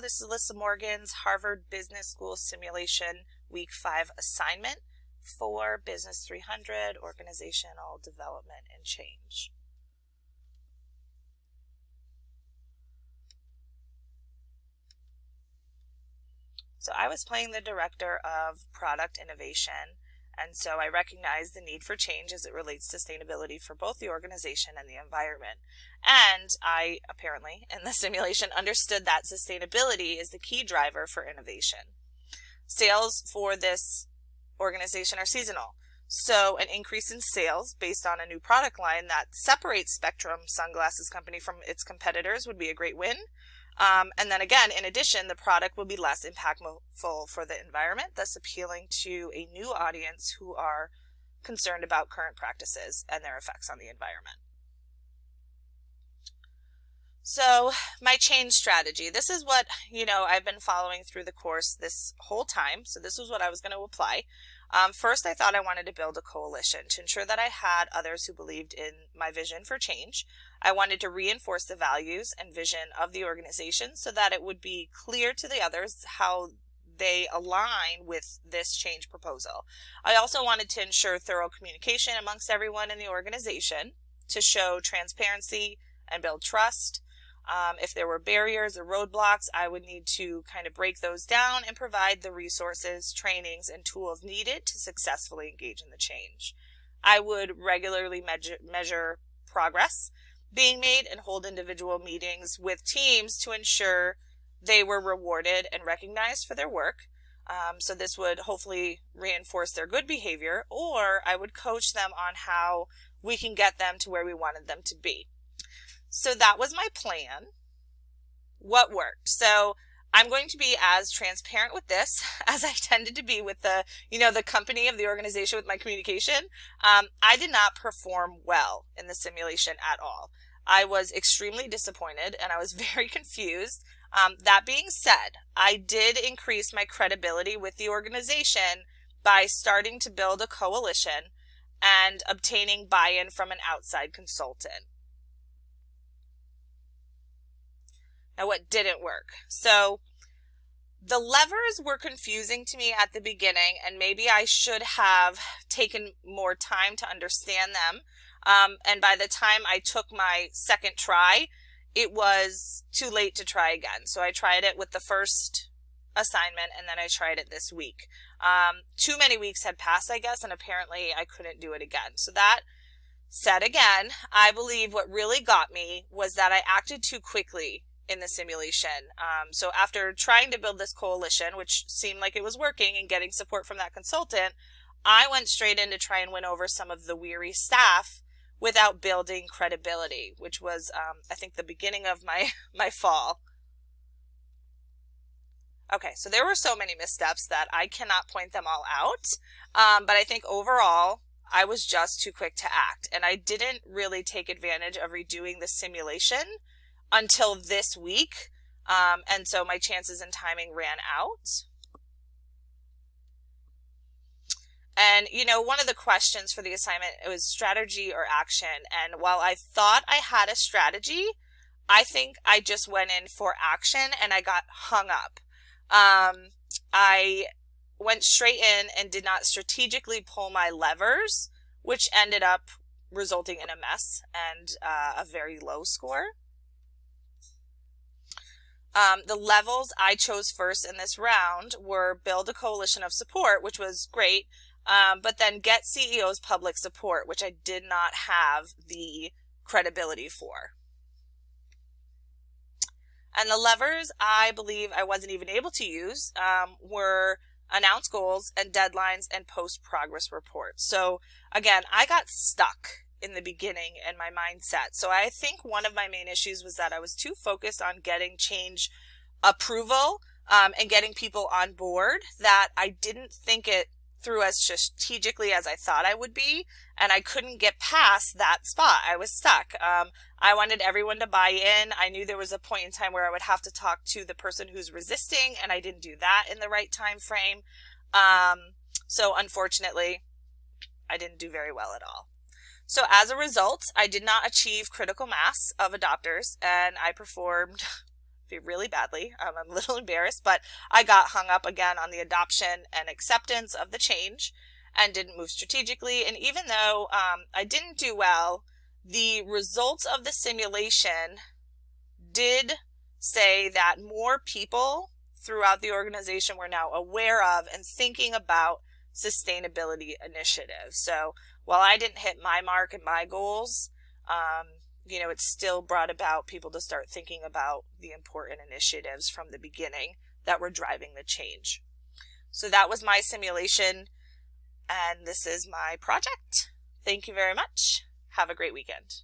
This is Alyssa Morgan's Harvard Business School Simulation Week 5 assignment for Business 300, Organizational Development and Change. So I was playing the director of product innovation, and so I recognize the need for change as it relates to sustainability for both the organization and the environment. And I apparently, in the simulation, understood that sustainability is the key driver for innovation. Sales for this organization are seasonal. So an increase in sales based on a new product line that separates Spectrum Sunglasses Company from its competitors would be a great win. And then again, in addition, the product will be less impactful for the environment, thus appealing to a new audience who are concerned about current practices and their effects on the environment. So my change strategy, this is what, I've been following through the course this whole time. So this was what I was going to apply. First, I thought I wanted to build a coalition to ensure that I had others who believed in my vision for change. I wanted to reinforce the values and vision of the organization so that it would be clear to the others how they align with this change proposal. I also wanted to ensure thorough communication amongst everyone in the organization to show transparency and build trust. If there were barriers or roadblocks, I would need to kind of break those down and provide the resources, trainings, and tools needed to successfully engage in the change. I would regularly measure progress being made and hold individual meetings with teams to ensure they were rewarded and recognized for their work. So this would hopefully reinforce their good behavior, or I would coach them on how we can get them to where we wanted them to be. So that was my plan. What worked? So I'm going to be as transparent with this as I tended to be with the company of the organization with my communication. I did not perform well in the simulation at all. I was extremely disappointed and I was very confused. That being said, I did increase my credibility with the organization by starting to build a coalition and obtaining buy-in from an outside consultant. Now, what didn't work? So the levers were confusing to me at the beginning, and maybe I should have taken more time to understand them. And by the time I took my second try, it was too late to try again. So I tried it with the first assignment, and then I tried it this week. Too many weeks had passed, I guess, and apparently I couldn't do it again. So that said again, I believe what really got me was that I acted too quickly in the simulation. So after trying to build this coalition, which seemed like it was working and getting support from that consultant, I went straight in to try and win over some of the weary staff without building credibility, which was, I think, the beginning of my fall. Okay, so there were so many missteps that I cannot point them all out, but I think overall, I was just too quick to act, and I didn't really take advantage of redoing the simulation until this week, and so my chances and timing ran out. And, one of the questions for the assignment, it was strategy or action, and while I thought I had a strategy, I think I just went in for action and I got hung up. I went straight in and did not strategically pull my levers, which ended up resulting in a mess and a very low score. The levels I chose first in this round were build a coalition of support, which was great, but then get CEO's public support, which I did not have the credibility for. And the levers I believe I wasn't even able to use were announce goals and deadlines and post progress reports. So again, I got stuck in the beginning in my mindset. So I think one of my main issues was that I was too focused on getting change approval and getting people on board that I didn't think it through as strategically as I thought I would be, and I couldn't get past that spot. I was stuck. I wanted everyone to buy in. I knew there was a point in time where I would have to talk to the person who's resisting, and I didn't do that in the right time frame. So unfortunately, I didn't do very well at all. So as a result, I did not achieve critical mass of adopters, and I performed really badly. I'm a little embarrassed, but I got hung up again on the adoption and acceptance of the change and didn't move strategically. And even though I didn't do well, the results of the simulation did say that more people throughout the organization were now aware of and thinking about sustainability initiatives. So while I didn't hit my mark and my goals, it still brought about people to start thinking about the important initiatives from the beginning that were driving the change. So that was my simulation, and this is my project. Thank you very much. Have a great weekend.